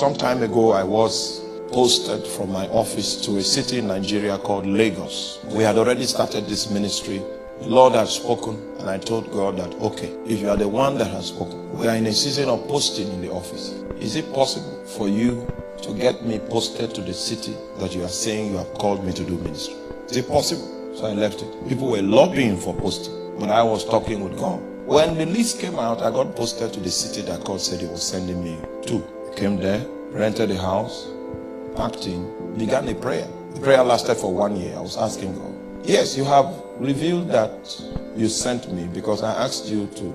Some time ago, I was posted from my office to a city in Nigeria called Lagos. We had already started this ministry. The Lord had spoken, and I told God that, okay, if you are the one that has spoken, we are in a season of posting in the office. Is it possible for you to get me posted to the city that you are saying you have called me to do ministry? Is it possible? So I left it. People were lobbying for posting, but I was talking with God. When the list came out, I got posted to the city that God said He was sending me to. I came there, rented a house, packed in, began a prayer. The prayer lasted for 1 year. I was asking God, yes, you have revealed that you sent me because I asked you to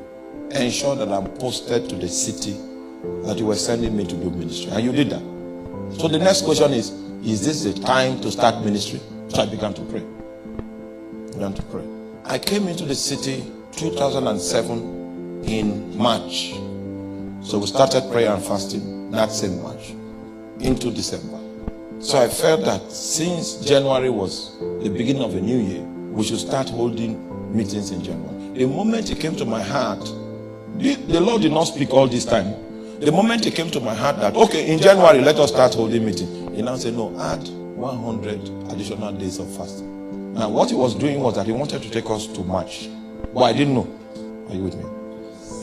ensure that I'm posted to the city that you were sending me to do ministry. And you did that. So the next question is this the time to start ministry? So I began to pray. I came into the city 2007 in March. So we started prayer and fasting that same March into December. So I felt that since January was the beginning of a new year, we should start holding meetings in January. The moment it came to my heart, the Lord did not speak all this time. The moment it came to my heart that, okay, in January, let us start holding meeting. He now said, no, add 100 additional days of fasting. Now, what he was doing was that he wanted to take us to March. But I didn't know. Are you with me?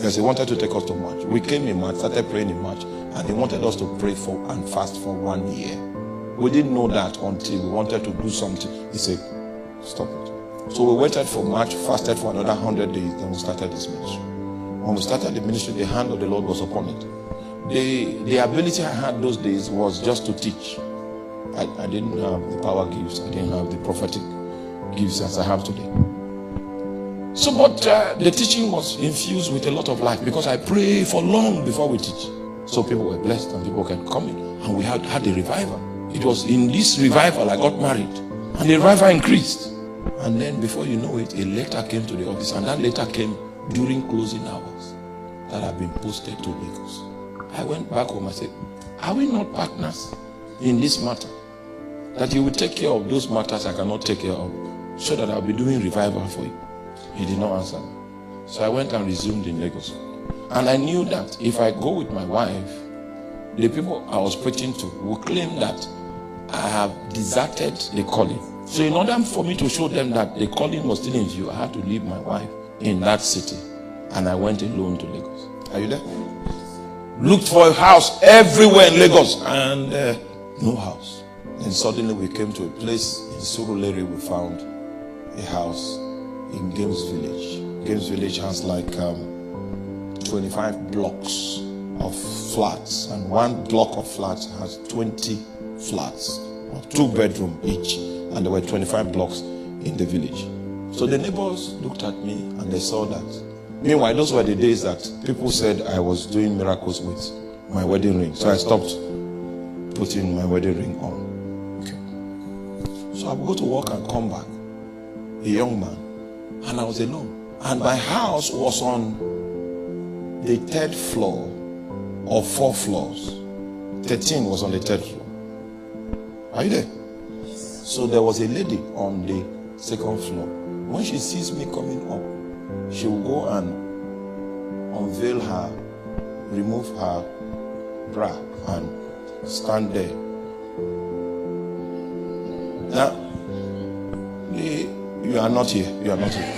Yes, he wanted to take us to March. We came in March, started praying in March, and he wanted us to pray for and fast for 1 year. We didn't know that until we wanted to do something. He said, stop it. So we waited for March, fasted for another 100 days, then we started this ministry. When we started the ministry, the hand of the Lord was upon it. The ability I had those days was just to teach. I didn't have the power gifts. I didn't have the prophetic gifts as I have today. So, but the teaching was infused with a lot of life because I pray for long before we teach. So people were blessed and people can come in. And we had a revival. It was in this revival I got married. And the revival increased. And then before you know it, a letter came to the office. And that letter came during closing hours that had been posted to Lagos. I went back home. I said, are we not partners in this matter? That you will take care of those matters I cannot take care of, so that I'll be doing revival for you. He did not answer me. So I went and resumed in Lagos. And I knew that if I go with my wife, the people I was preaching to will claim that I have deserted the calling. So in order for me to show them that the calling was still in view, I had to leave my wife in that city. And I went alone to Lagos. Are you there? Looked for a house everywhere in Lagos and no house. And suddenly we came to a place in Surulere. We found a house in Games Village. Games Village has like 25 blocks of flats, and one block of flats has 20 flats, 2 bedrooms each, and there were 25 blocks in the village. So the neighbors looked at me and they saw that. Meanwhile, those were the days that people said I was doing miracles with my wedding ring. So I stopped putting my wedding ring on. Okay. So I would go to work and come back, a young man, and I was alone. And my house was on the 3rd floor of 4 floors. 13 was on the 3rd floor. Are you there? So there was a lady on the 2nd floor. When she sees me coming up, she will go and unveil her, remove her bra and stand there. Now, you are not here. You are not here.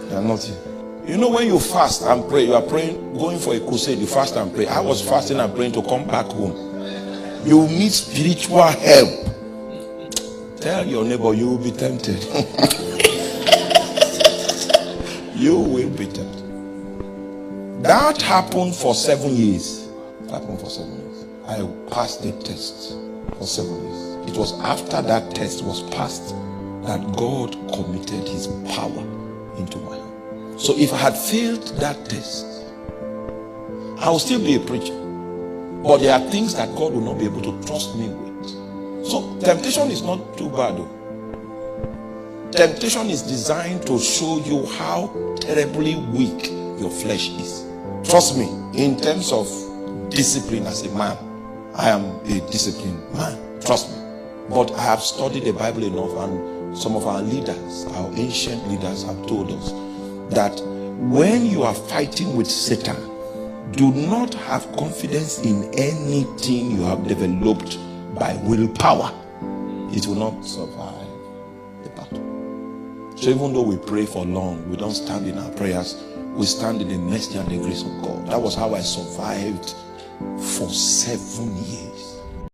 You are not here. You know, when you fast and pray, you are praying, going for a crusade, you fast and pray. I was fasting and praying to come back home. You need spiritual help. Tell your neighbor you will be tempted. You will be tempted. That happened for 7 years. I passed the test for 7 years. It was after that test was passed that God committed His power into my hand. So if I had failed that test, I will still be a preacher. But there are things that God will not be able to trust me with. So temptation is not too bad though. Temptation is designed to show you how terribly weak your flesh is. Trust me, in terms of discipline as a man, I am a disciplined man. Trust me. But I have studied the Bible enough, and some of our leaders, our ancient leaders, have told us that when you are fighting with Satan, do not have confidence in anything you have developed by willpower. It will not survive the battle. So even though we pray for long, we don't stand in our prayers. We stand in the mercy and the grace of God. That was how I survived for 7 years.